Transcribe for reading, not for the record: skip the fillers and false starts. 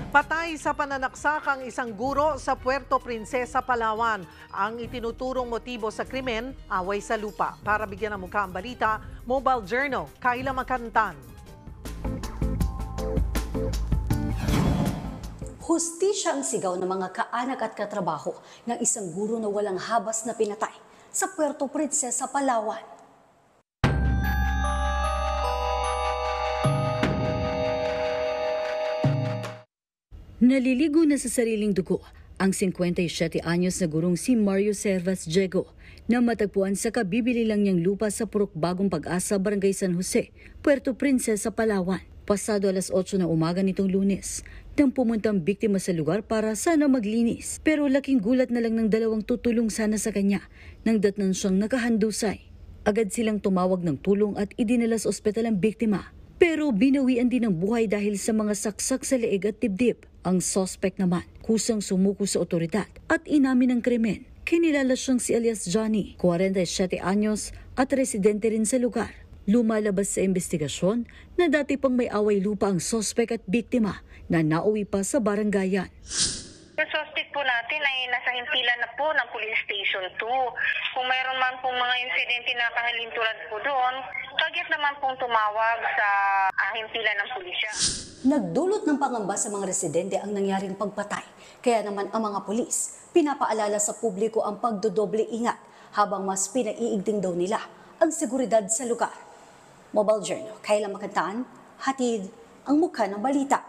Patay sa pananaksak ang isang guro sa Puerto Princesa, Palawan. Ang itinuturong motibo sa krimen, away sa lupa. Para bigyan ng mukha ang balita, Mobile Journal, Kayla Makantan. Hustisya ang sigaw ng mga kaanak at katrabaho ng isang guro na walang habas na pinatay sa Puerto Princesa, Palawan. Naliligo na sa sariling dugo ang 57 anyos na gurong si Mario Servas Diego na matagpuan sa kabibili lang niyang lupa sa Purok Bagong Pag-asa, Barangay San Jose, Puerto Princesa, Palawan. Pasado alas 8 na umaga nitong Lunes, nang pumuntang biktima sa lugar para sana maglinis. Pero laking gulat na lang ng dalawang tutulong sana sa kanya nang datnan siyang nakahandusay. Agad silang tumawag ng tulong at idinala sa ospital ang biktima. Pero binawian din ng buhay dahil sa mga saksak sa leeg at dibdib. Ang suspect naman, kusang sumuko sa otoridad at inamin ng krimen. Kinilala siyang si alias Johnny, 47 anyos at residente rin sa lugar. Lumalabas sa investigasyon na dati pang may away lupa ang suspect at biktima na nauwi pa sa barangayan. Yung suspect po natin ay nasa himpilan na po ng Police Station 2. Kung mayroon man pong mga insidente na kahalintulad po doon, kagyat naman pong tumawag sa himpilan ng pulisya. Nagdulot ng pangamba sa mga residente ang nangyaring pagpatay. Kaya naman ang mga pulis, pinapaalala sa publiko ang pagdodoble ingat habang mas pinaiigting daw nila ang seguridad sa lugar. Mobile Journal, Kayla Makantan, hatid ang mukha ng balita.